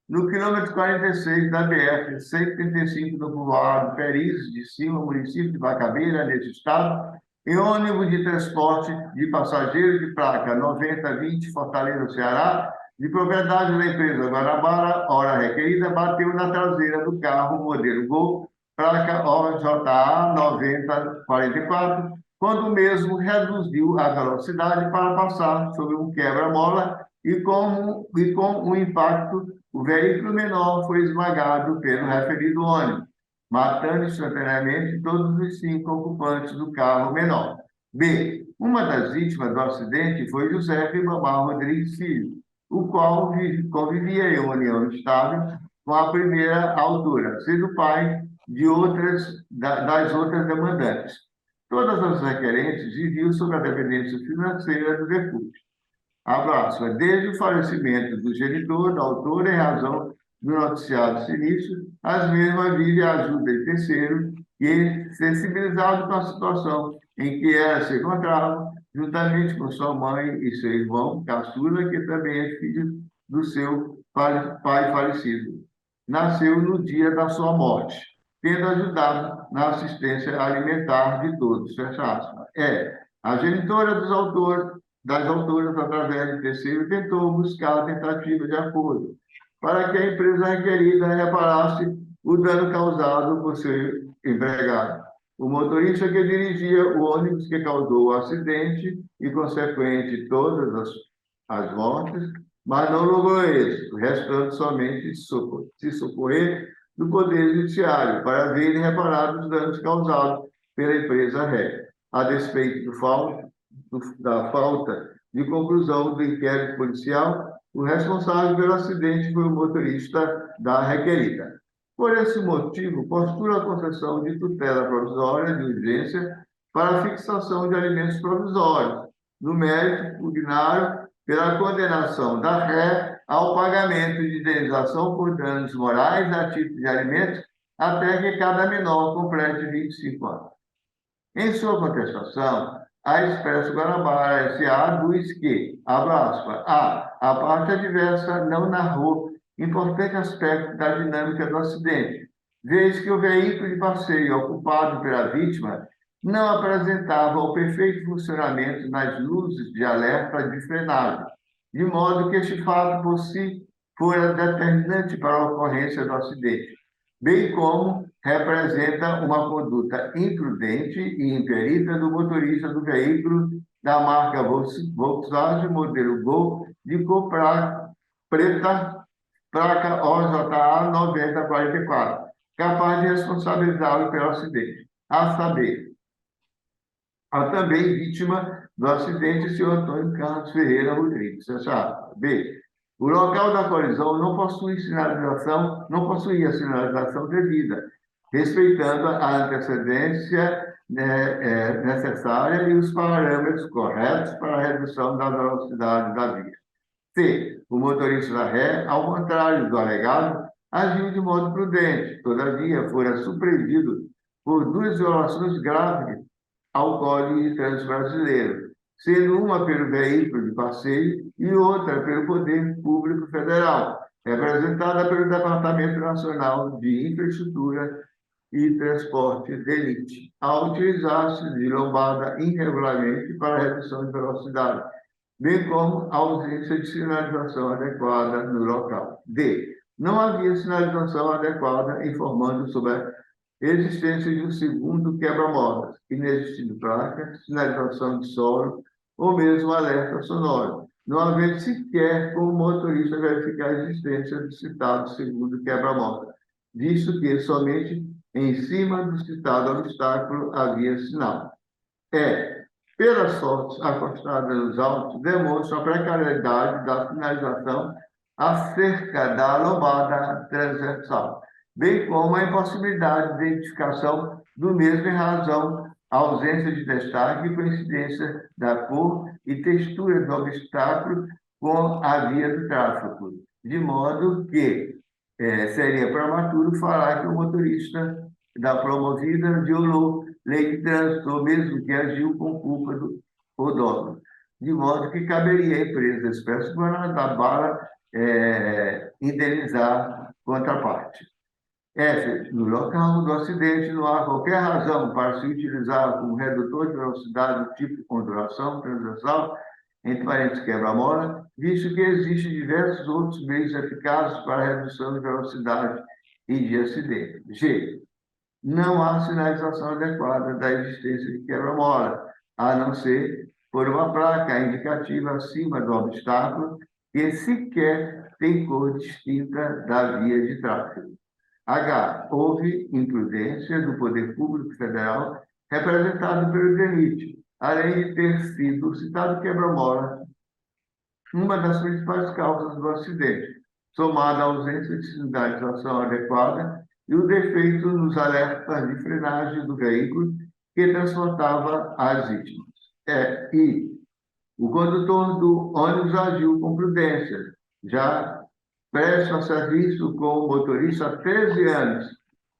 no quilômetro 46 da BR-135 do povoado Peris de Cima, município de Bacabeira, neste estado, em ônibus de transporte de passageiros de placa 9020 Fortaleza, Ceará, de propriedade da empresa Guanabara, hora requerida, bateu na traseira do carro modelo Gol, placa OJA 9044, quando o mesmo reduziu a velocidade para passar sobre um quebra-mola e com o impacto, o veículo menor foi esmagado pelo referido ônibus, matando instantaneamente todos os 5 ocupantes do carro menor. B. Uma das vítimas do acidente foi José Ribamar Rodrigues Filho, o qual convivia em união estável com a primeira autora, sendo pai das outras demandantes. Todas as requerentes viviam sob a dependência financeira do decúbito. Abraço. Desde o falecimento do genitor, da autora, em razão do noticiado sinistro, as mesmas vivem a ajuda de terceiro e, sensibilizado com a situação em que ela se encontrava, juntamente com sua mãe e seu irmão, caçula, que também é filho do seu pai falecido. Nasceu no dia da sua morte, tendo ajudado na assistência alimentar de todos. Fecha aspas. A genitora das autoras, através de terceiro, tentou buscar a tentativa de acordo para que a empresa requerida reparasse o dano causado por seu empregado. O motorista que dirigia o ônibus que causou o acidente e, consequente, todas as mortes, mas não logrou êxito, restando somente se socorrer do Poder Judiciário para verem reparados os danos causados pela empresa ré, a despeito da falta de conclusão do inquérito policial. O responsável pelo acidente foi o motorista da requerida. Por esse motivo, postula a concessão de tutela provisória de urgência para a fixação de alimentos provisórios, no mérito pugnário pela condenação da ré ao pagamento de indenização por danos morais a título de alimentos até que cada menor complete 25 anos. Em sua contestação, a Expresso Guanabara S.A. diz que, a parte adversa não narrou importante aspecto da dinâmica do acidente, vez que o veículo de passeio ocupado pela vítima não apresentava o perfeito funcionamento nas luzes de alerta de frenagem, de modo que este fato por si fora determinante para a ocorrência do acidente, bem como representa uma conduta imprudente e imperita do motorista do veículo da marca Volkswagen modelo Gol de cor preta, placa OJA 9044, capaz de responsabilizá-lo pelo acidente. A saber, a também vítima do acidente, o senhor Antônio Carlos Ferreira Rodrigues. B. O local da colisão não possuía sinalização devida, respeitando a antecedência necessária e os parâmetros corretos para a redução da velocidade da via. C. O motorista da ré, ao contrário do alegado, agiu de modo prudente, todavia fora surpreendido por 2 violações graves ao Código de Trânsito Brasileiro, sendo uma pelo veículo de passeio e outra pelo Poder Público Federal, representada pelo Departamento Nacional de Infraestrutura e Transporte DENIT, ao utilizar-se de lombada irregularmente para a redução de velocidade, bem como a ausência de sinalização adequada no local. D. Não havia sinalização adequada informando sobre a existência de um segundo quebra-molas, inexistindo placa, sinalização de solo ou mesmo alerta sonoro, não havendo sequer como motorista verificar a existência do citado segundo quebra-molas, visto que somente em cima do citado obstáculo havia sinal. Pelas fotos acostadas nos autos, demonstra a precariedade da sinalização acerca da lombada transversal, bem como a impossibilidade de identificação do mesmo em razão à ausência de destaque e coincidência da cor e textura do obstáculo com a via do tráfego, de modo que seria prematuro falar que o motorista da promovida violou lei de trânsito, ou mesmo que agiu com culpa do odólogo, de modo que caberia à empresa Expresso Guanabara indenizar a contraparte. F. No local do acidente não há qualquer razão para se utilizar como redutor de velocidade do tipo ondulação transversal, entre parênteses quebra-mola, visto que existem diversos outros meios eficazes para a redução de velocidade e de acidente. G. Não há sinalização adequada da existência de quebra-mola, a não ser por uma placa indicativa acima do obstáculo que sequer tem cor distinta da via de tráfego. H. Houve imprudência do poder público federal representado pelo DENIT, além de ter sido citado quebra-mola, uma das principais causas do acidente, somada à ausência de sinalização adequada e o defeito nos alertas de frenagem do veículo que transportava as vítimas. I. O condutor do ônibus agiu com prudência, já presta serviço com o motorista há 13 anos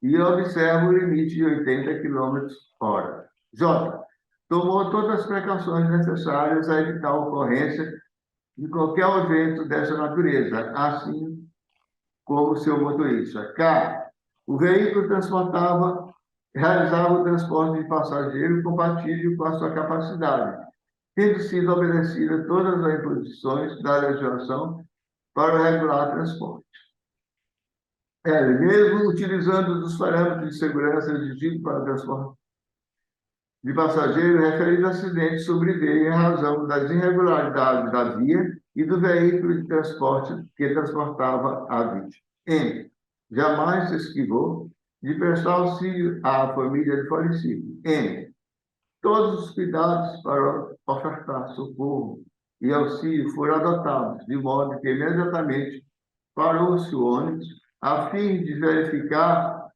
e observa o limite de 80 km/h. J. Tomou todas as precauções necessárias a evitar a ocorrência de qualquer evento dessa natureza, assim como seu motorista. K. O veículo realizava o transporte de passageiro compatível com a sua capacidade, tendo sido obedecidas todas as imposições da legislação para o regular transporte. Mesmo utilizando os parâmetros de segurança exigidos para o transporte de passageiro, referido acidente sobreveio em razão das irregularidades da via e do veículo de transporte que transportava a vítima. M. Jamais se esquivou de prestar auxílio à família do falecido. N. Todos os cuidados para ofertar socorro e auxílio foram adotados, de modo que imediatamente parou-se o ônibus a fim de verificar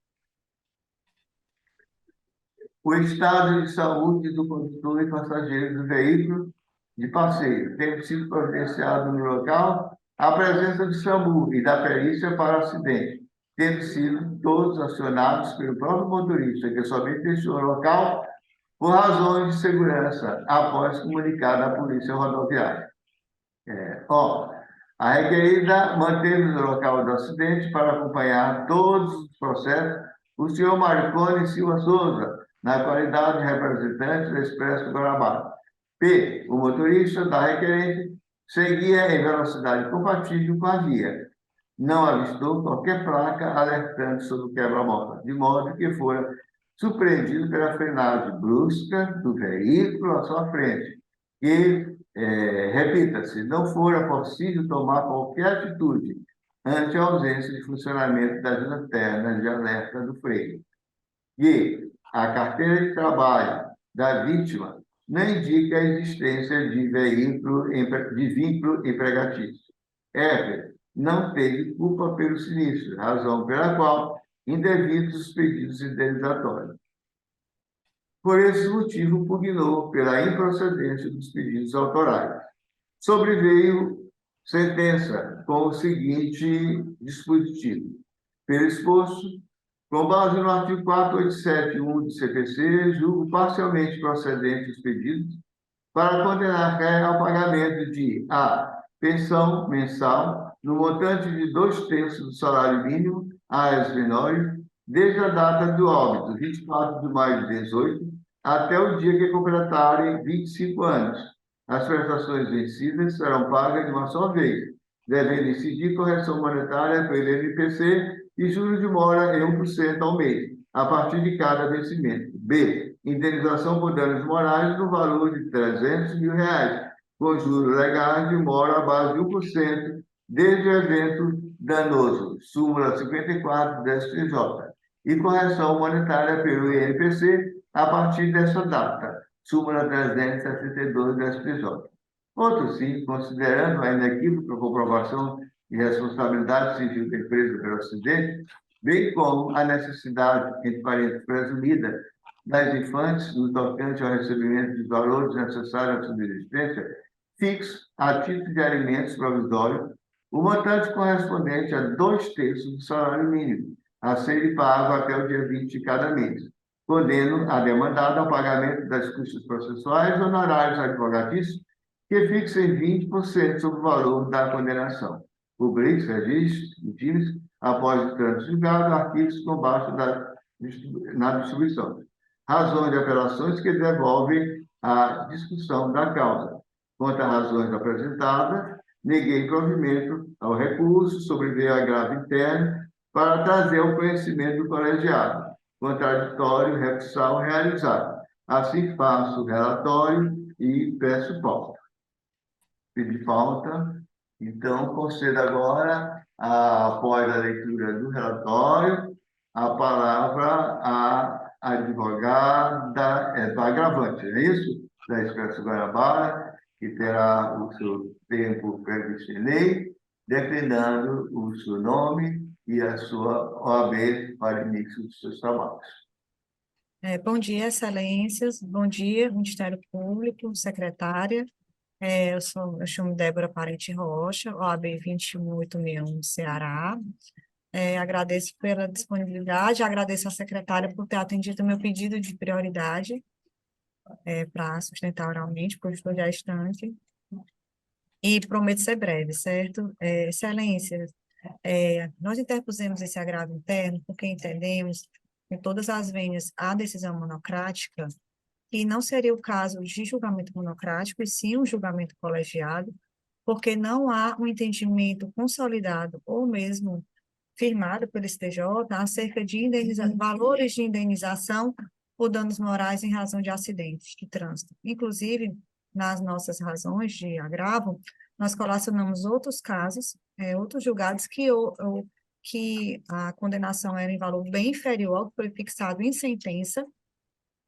o estado de saúde do condutor e passageiro do veículo de passeio, tendo sido providenciado no local a presença do SAMU e da perícia para o acidente, tendo sido todos acionados pelo próprio motorista, que somente deixou o local por razões de segurança, após comunicar à Polícia Rodoviária. A requerida manteve no local do acidente para acompanhar todos os processos o senhor Marconi Silva Souza, na qualidade de representante do Expresso Guarabara. P. O motorista da requerente seguia em velocidade compatível com a via. Não avistou qualquer placa alertando sobre o quebra-mola, de modo que fora surpreendido pela frenagem brusca do veículo à sua frente. E, repita-se, não fora possível tomar qualquer atitude ante a ausência de funcionamento das lanternas de alerta do freio. E a carteira de trabalho da vítima não indica a existência de vínculo empregatício. F. Não teve culpa pelo sinistro, razão pela qual indevidos os pedidos indenizatórios. Por esse motivo, pugnou pela improcedência dos pedidos autorais. Sobreveio sentença com o seguinte dispositivo. Pelo exposto, com base no artigo 487.1 do CPC, julgo parcialmente procedentes os pedidos para condenar réu ao pagamento de a. Pensão mensal no montante de 2/3 do salário mínimo às menores, desde a data do óbito, 24 de maio de 2018, até o dia que completarem 25 anos. As prestações vencidas serão pagas de uma só vez, devendo incidir correção monetária pelo INPC e juros de mora em 1% ao mês, a partir de cada vencimento. B. Indenização por danos morais no valor de R$300 mil, com juros legais de mora à base de 1%, desde o evento danoso, súmula 54 da STJ, e correção monetária pelo INPC a partir dessa data, súmula 372 da STJ. Outro sim, considerando a inequívoca comprovação de responsabilidade civil da empresa pelo acidente, bem como a necessidade, entre parênteses, presumida, das infantes no tocante ao recebimento dos valores necessários à subsistência, fixo, a título de alimentos provisórios, o montante correspondente a 2/3 do salário mínimo, a ser pago até o dia 20 de cada mês, podendo a demandada ao pagamento das custas processuais e honorários advogatícios, que fixem 20% sobre o valor da condenação. rubricos, registros, motivos, após o trânsito julgado, arquivos com base na distribuição. Razões de apelações que devolvem a discussão da causa. Quanto às razões apresentadas, neguei provimento ao recurso, sobreveio agravo interno, para trazer ao conhecimento do colegiado, contraditório recursal realizado. Assim faço o relatório e peço pauta. Pedi pauta, então concedo agora, após a leitura do relatório, a palavra à advogada Eva Agravante, é isso? Da Expresso Guanabara, que terá o seu tempo previsto em lei, declinando o seu nome e a sua OAB para início dos seus trabalhos. Bom dia, excelências. Bom dia, Ministério Público, secretária. Eu chamo Débora Parente Rocha, OAB 21861, Ceará. Agradeço pela disponibilidade, agradeço à secretária por ter atendido o meu pedido de prioridade para sustentar oralmente, porque eu estou já estante. E prometo ser breve, certo? Excelência, nós interpusemos esse agravo interno porque entendemos, em todas as vênias, a decisão monocrática, e não seria o caso de julgamento monocrático, e sim um julgamento colegiado, porque não há um entendimento consolidado ou mesmo firmado pelo STJ acerca de valores de indenização por danos morais em razão de acidentes de trânsito. Inclusive, nas nossas razões de agravo, nós colacionamos outros casos, outros julgados que a condenação era em valor bem inferior ao que foi fixado em sentença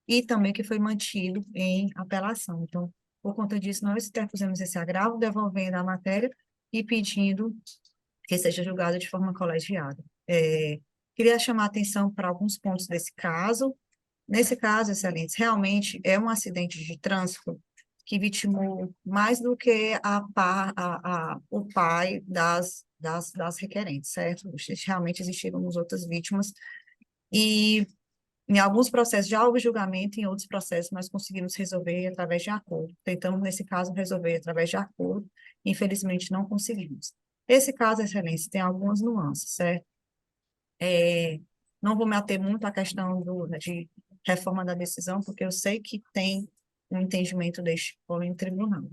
e também que foi mantido em apelação. Então, por conta disso, nós interpusemos esse agravo, devolvendo a matéria e pedindo que seja julgado de forma colegiada. Queria chamar a atenção para alguns pontos desse caso. Nesse caso, excelentes, realmente é um acidente de trânsito que vitimou mais do que o pai das requerentes, certo? Realmente existiram outras vítimas, e em alguns processos já houve julgamento, em outros processos nós conseguimos resolver através de acordo. Tentamos, nesse caso, resolver através de acordo, infelizmente não conseguimos. Esse caso, excelência, tem algumas nuances, certo? Não vou me ater muito à questão de reforma da decisão, porque eu sei que tem um entendimento deste em tribunal.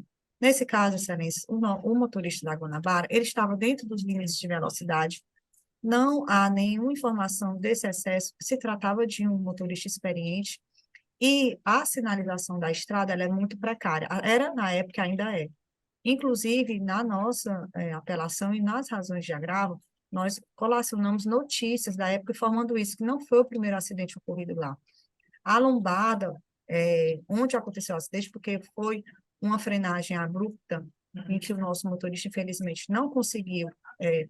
Nesse caso, excelência, o motorista da Guanabara, ele estava dentro dos limites de velocidade, não há nenhuma informação desse excesso, se tratava de um motorista experiente, e a sinalização da estrada ela é muito precária. Era na época, ainda é. Inclusive, na nossa apelação e nas razões de agravo, nós colacionamos notícias da época informando isso, que não foi o primeiro acidente ocorrido lá. A lombada, onde aconteceu o acidente, porque foi uma frenagem abrupta, em que o nosso motorista, infelizmente, não conseguiu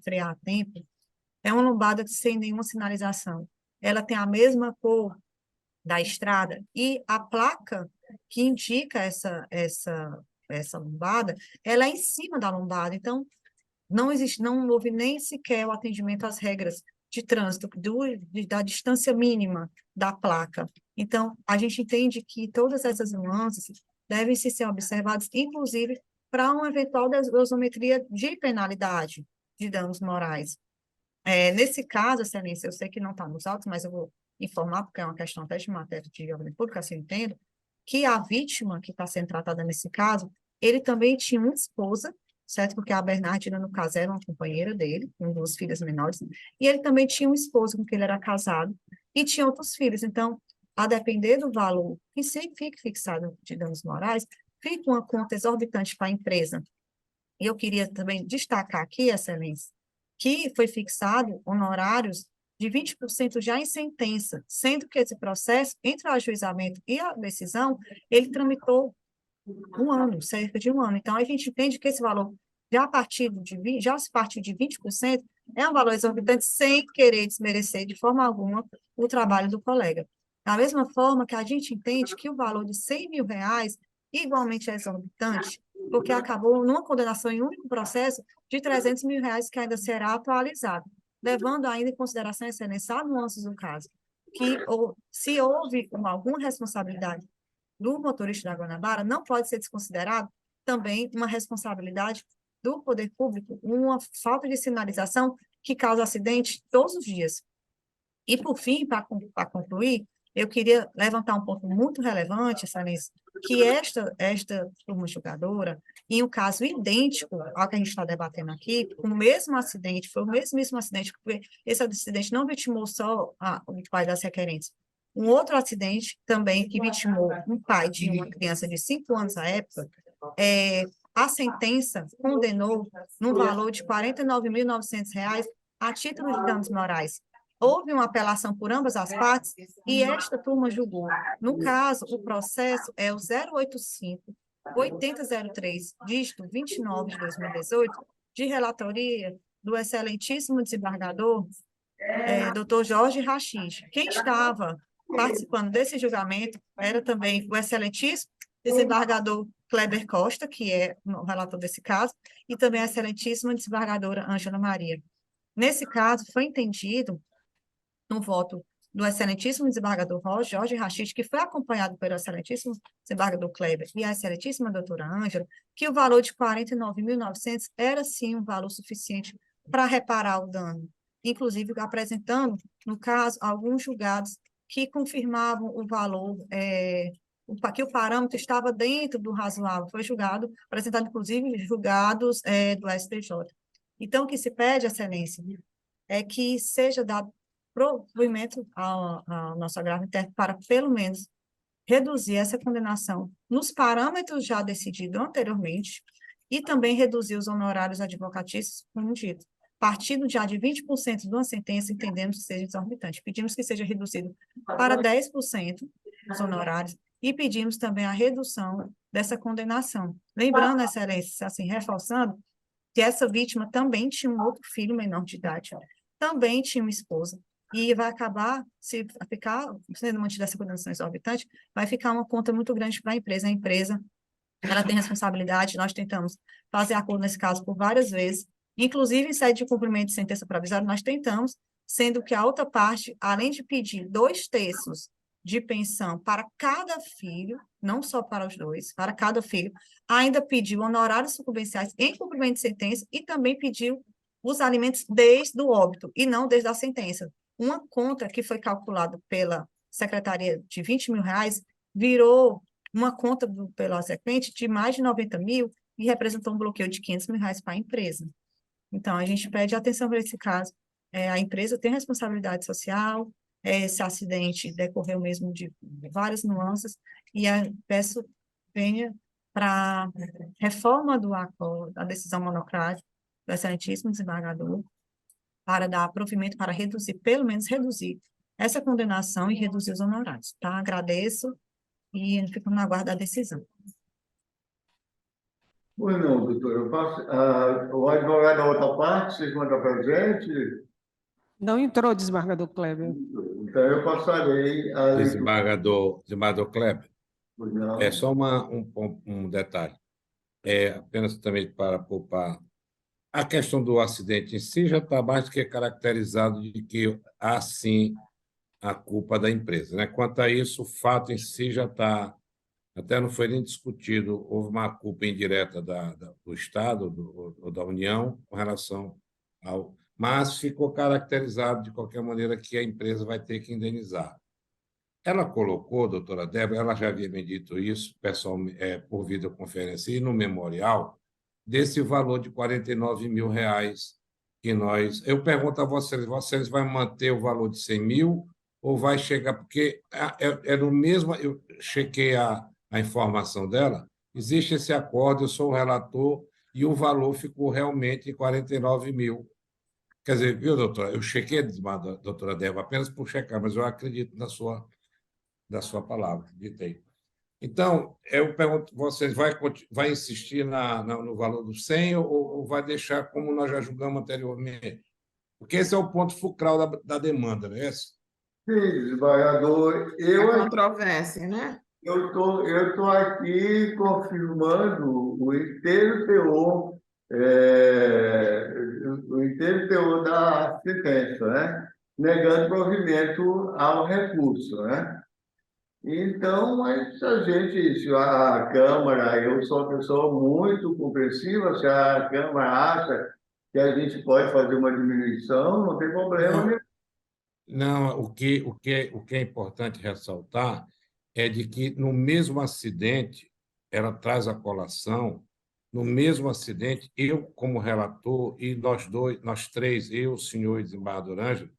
frear a tempo, é uma lombada sem nenhuma sinalização. Ela tem a mesma cor da estrada, e a placa que indica essa lombada, ela é em cima da lombada, então não houve nem sequer o atendimento às regras de trânsito, da distância mínima da placa. Então, a gente entende que todas essas nuances devem ser observadas, inclusive para uma eventual dosimetria de penalidade de danos morais. Nesse caso, excelência, eu sei que não está nos autos, mas eu vou informar, porque é uma questão até de matéria de ordem pública, assim eu entendo, que a vítima que está sendo tratada nesse caso, ele também tinha uma esposa, certo? Porque a Bernardina, no caso, era uma companheira dele, com 2 filhas menores, e ele também tinha um esposo com quem ele era casado, e tinha outros filhos. Então, a depender do valor que sempre fique fixado de danos morais, fica uma conta exorbitante para a empresa. E eu queria também destacar aqui, excelência, que foi fixado honorários de 20% já em sentença, sendo que esse processo, entre o ajuizamento e a decisão, ele tramitou um ano, cerca de um ano. Então, a gente entende que esse valor, já se partir de 20%, é um valor exorbitante, sem querer desmerecer de forma alguma o trabalho do colega. Da mesma forma que a gente entende que o valor de R$100 mil igualmente é exorbitante, porque acabou numa condenação em um único processo de R$300 mil que ainda será atualizado, levando ainda em consideração, excelência, as nuances do caso, que se houve alguma responsabilidade do motorista da Guanabara, não pode ser desconsiderado também uma responsabilidade do poder público uma falta de sinalização que causa acidente todos os dias. E, por fim, para concluir, eu queria levantar um ponto muito relevante, Excelência, que esta turma julgadora, em um caso idêntico ao que a gente está debatendo aqui, o mesmo acidente, foi o mesmíssimo acidente, porque esse acidente não vitimou só o pai das requerentes. Um outro acidente também que vitimou um pai de uma criança de 5 anos à época, a sentença condenou no valor de R$ 49.900 a título de danos morais. Houve uma apelação por ambas as partes e esta turma julgou. No caso, o processo é o 085-8003, dígito 29 de 2018, de relatoria do excelentíssimo desembargador, Dr. Jorge Rachid. Quem estava participando desse julgamento era também o excelentíssimo desembargador Kleber Costa, que é o relator desse caso, e também a excelentíssima desembargadora Ângela Maria. Nesse caso, foi entendido no voto do excelentíssimo desembargador Jorge Rachid, que foi acompanhado pelo excelentíssimo desembargador Kleber e a excelentíssima doutora Ângela, que o valor de R$ 49.900 era, sim, um valor suficiente para reparar o dano, inclusive apresentando, no caso, alguns julgados que confirmavam o valor, que o parâmetro estava dentro do razoável, foi julgado, apresentado, inclusive, julgados do STJ. Então, o que se pede, excelência, é que seja dado provimento ao nosso agravo interno para, pelo menos, reduzir essa condenação nos parâmetros já decididos anteriormente e também reduzir os honorários advocatícios, como dito. Partindo já de 20% de uma sentença, entendemos que seja exorbitante. Pedimos que seja reduzido para 10% os honorários e pedimos também a redução dessa condenação. Lembrando, excelência, assim, reforçando, que essa vítima também tinha um outro filho menor de idade, também tinha uma esposa, e vai acabar, se ficar sendo mantida essa condenação exorbitante, vai ficar uma conta muito grande para a empresa. A empresa, ela tem responsabilidade, nós tentamos fazer acordo nesse caso por várias vezes, inclusive em sede de cumprimento de sentença provisória, nós tentamos, sendo que a outra parte, além de pedir 2/3 de pensão para cada filho, não só para os dois, para cada filho, ainda pediu honorários sucumbenciais em cumprimento de sentença e também pediu os alimentos desde o óbito e não desde a sentença. Uma conta que foi calculada pela Secretaria de R$ 20.000 virou uma conta pela Sequente de mais de 90 mil e representou um bloqueio de R$ 500.000 para a empresa. Então, a gente pede atenção para esse caso. A empresa tem responsabilidade social, esse acidente decorreu mesmo de várias nuances, e peço venha para reforma do acordo, da decisão monocrática do excelentíssimo desembargador, para dar provimento, para reduzir, pelo menos reduzir essa condenação e reduzir os honorários, tá? Agradeço e fico na guarda da decisão. Pois não, doutor, eu passo, o advogado da outra parte, se encontra presente? Não entrou, desembargador Kleber. Então, eu passarei a Desembargador Kleber, Pois não. é só um detalhe, apenas também para poupar. A questão do acidente em si já está mais do que caracterizado de que há, sim, a culpa da empresa, né? Quanto a isso, o fato em si já está, até não foi nem discutido, houve uma culpa indireta do Estado ou da União com relação ao... Mas ficou caracterizado, de qualquer maneira, que a empresa vai ter que indenizar. Ela colocou, doutora Débora, ela já havia me dito isso, por videoconferência e no memorial, desse valor de R$ 49.000 que nós... Eu pergunto a vocês vai manter o valor de 100 mil ou vai chegar... Porque é no mesmo... Eu chequei a informação dela, existe esse acordo, eu sou o relator, e o valor ficou realmente em 49 mil. Quer dizer, viu, doutora? Eu chequei, doutora Débora, apenas por checar, mas eu acredito na sua palavra, ditei. Então, eu pergunto, vocês vai insistir no valor do 100 ou vai deixar como nós já julgamos anteriormente? Porque esse é o ponto fulcral da demanda, não é esse? Sim, desembargador, A controvérsia, né? eu tô aqui confirmando o inteiro teor da sentença, né? Negando provimento ao recurso, né? Então, mas a gente, se a Câmara, eu sou uma pessoa muito compreensiva, se a Câmara acha que a gente pode fazer uma diminuição, não tem problema nenhum. Não, o que é importante ressaltar é de que, no mesmo acidente, ela traz a colação, no mesmo acidente, eu, como relator, e nós dois, nós três, eu, o senhor e o desembargador Ângelo,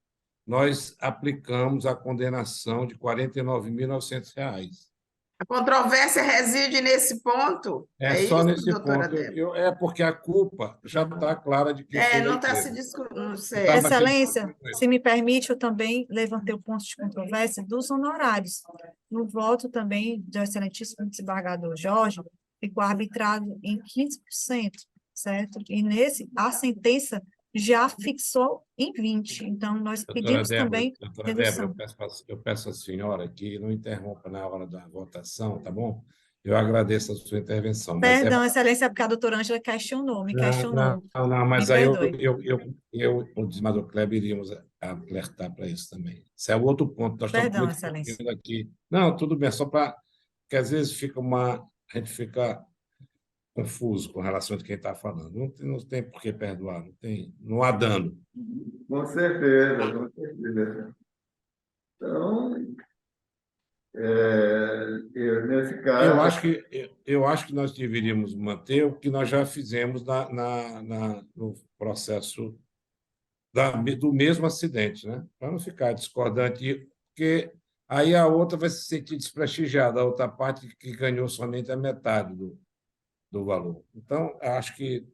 nós aplicamos a condenação de R$ 49.900. A controvérsia reside nesse ponto? É É só isso, nesse doutora ponto. Débora? É porque a culpa já está clara de quem foi da Não está se empresa. discutindo, não Não sei. está mais se Excelência, discutindo se me permite, eu também levantei o ponto de controvérsia dos honorários. No voto também do excelentíssimo desembargador Jorge, ficou arbitrado em 15%, certo? E nesse, a sentença já fixou em 20%. Então, nós pedimos também Doutora Débora, redução. eu peço à senhora que não interrompa na hora da votação, tá bom? Eu agradeço a sua intervenção, mas Perdão, excelência, porque a doutora Ângela questionou, me questionou. não, Me mas aí perdoe. o desembargador Kleber, iríamos alertar para isso também. Esse é outro ponto. Nós estamos Perdão, muito excelência. discutindo aqui. Não, tudo bem, só para... Porque às vezes a gente fica confuso com relação a quem está falando. Não tem por que perdoar, não há dano. Com certeza, com certeza. Então, nesse Eu caso, acho que nós deveríamos manter o que nós já fizemos no processo do mesmo acidente, né? Para não ficar discordante, porque aí a outra vai se sentir desprestigiada, a outra parte que ganhou somente a metade do valor. Então, acho que,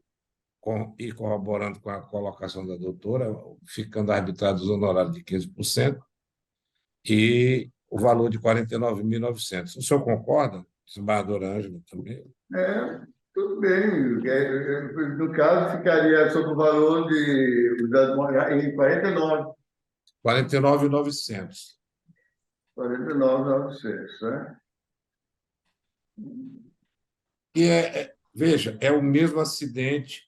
e corroborando com a colocação da doutora, ficando arbitrados os honorários de 15% e o valor de R$ 49.900. O senhor concorda, desembargador Ângelo, também? tudo bem. No caso, ficaria sob o valor em 49, 49.900. 49.900, né? Veja, é o mesmo acidente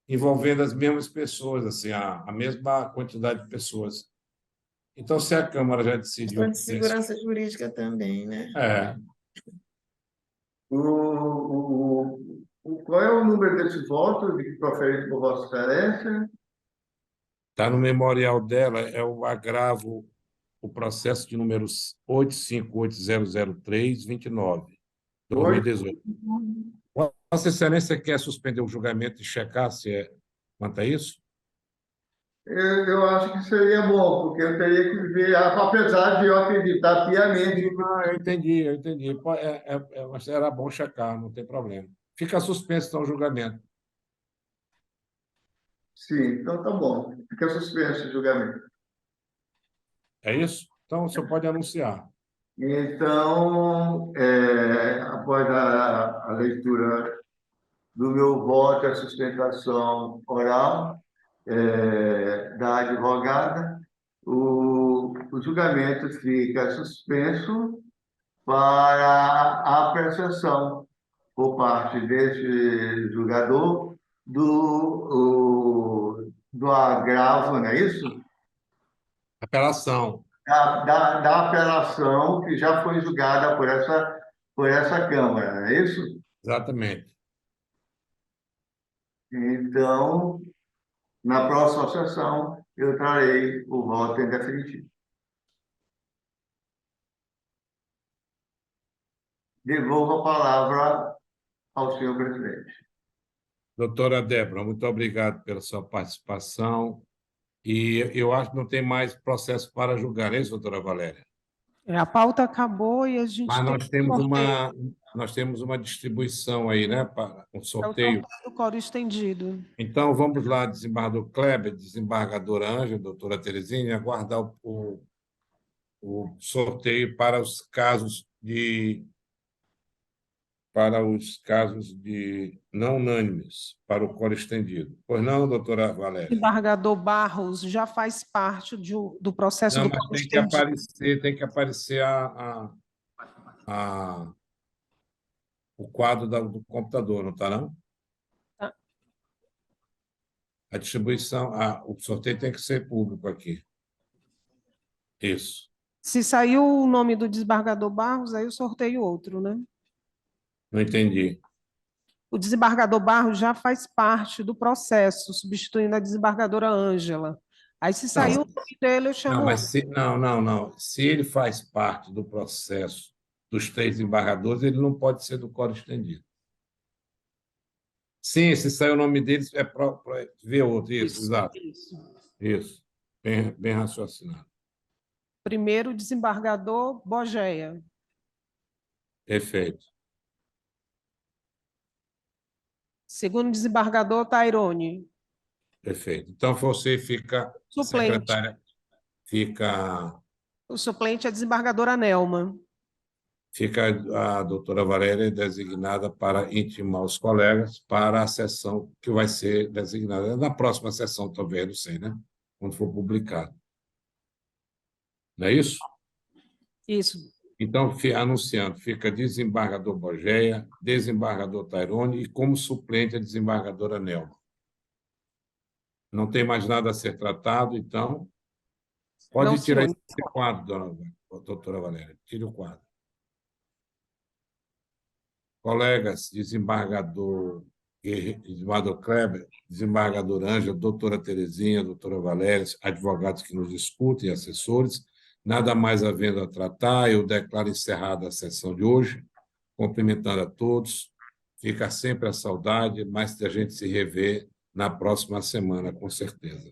envolvendo as mesmas pessoas, assim, a mesma quantidade de pessoas. Então, se a Câmara já decidiu... Questão de segurança jurídica também, né? Qual é o número desse voto proferido por Vossa Excelência? Está no memorial dela, é o agravo, o processo de número 858.003/29, 2018. Vossa Excelência quer suspender o julgamento e checar se é quanto a isso? Eu acho que seria bom, porque eu teria que ver, apesar de eu acreditar piamente. Eu entendi. Mas era bom checar, não tem problema. Fica suspenso, então, o julgamento. Sim, então tá bom. Fica suspenso o julgamento. É isso? Então, o senhor pode anunciar. Então, após a leitura do meu voto, a sustentação oral da advogada, o julgamento fica suspenso para a apreciação por parte deste julgador do agravo, não é isso? Apelação. Da apelação que já foi julgada por essa Câmara, não é isso? Exatamente. Então, na próxima sessão, eu trarei o voto em definitivo. Devolvo a palavra ao senhor presidente. Doutora Débora, muito obrigado pela sua participação. E eu acho que não tem mais processo para julgar, é isso, doutora Valéria? A pauta acabou e a gente Mas tem nós temos uma distribuição aí, né, para um o sorteio. sorteio do coro estendido. Então, vamos lá, desembargador Kleber, desembargadora Ângela, doutora Terezinha, aguardar o sorteio para os casos de não unânimes, para o coro estendido. Pois não, doutora O Valéria? desembargador Barros já faz parte do processo Não, do mas coro tem estendido. que aparecer o quadro do computador, não está, não? Tá. A distribuição, o sorteio tem que ser público aqui. Isso. Se saiu o nome do desembargador Barros, aí eu sorteio outro, né? Não entendi. O desembargador Barros já faz parte do processo, substituindo a desembargadora Ângela. Aí, se saiu o nome dele, eu chamo Não, mas outro. não. Se ele faz parte do processo dos 3 embargadores, ele não pode ser do quórum estendido. Sim, se sair o nome deles, é para ver outro. Isso, exato. Isso. Bem raciocinado. Primeiro desembargador Bogeia. Perfeito. Segundo desembargador Tairone. Perfeito. Então, você fica, Suplente. secretária, fica O suplente é a desembargadora Nelma. fica a doutora Valéria designada para intimar os colegas para a sessão que vai ser designada. Na próxima sessão, talvez, não sei, né? Quando for publicado. Não é isso? Isso. Então, anunciando, fica desembargador Bogeia, desembargador Tairone e, como suplente, a desembargadora Nelma. Não tem mais nada a ser tratado, então, pode Não, tirar senhor. esse quadro, doutora Valéria. Tire o quadro. Colegas, desembargador Kleber, desembargador Ângela, doutora Terezinha, doutora Valéria, advogados que nos escutem, assessores, nada mais havendo a tratar, eu declaro encerrada a sessão de hoje, cumprimentando a todos, fica sempre a saudade, mas a gente se rever na próxima semana, com certeza.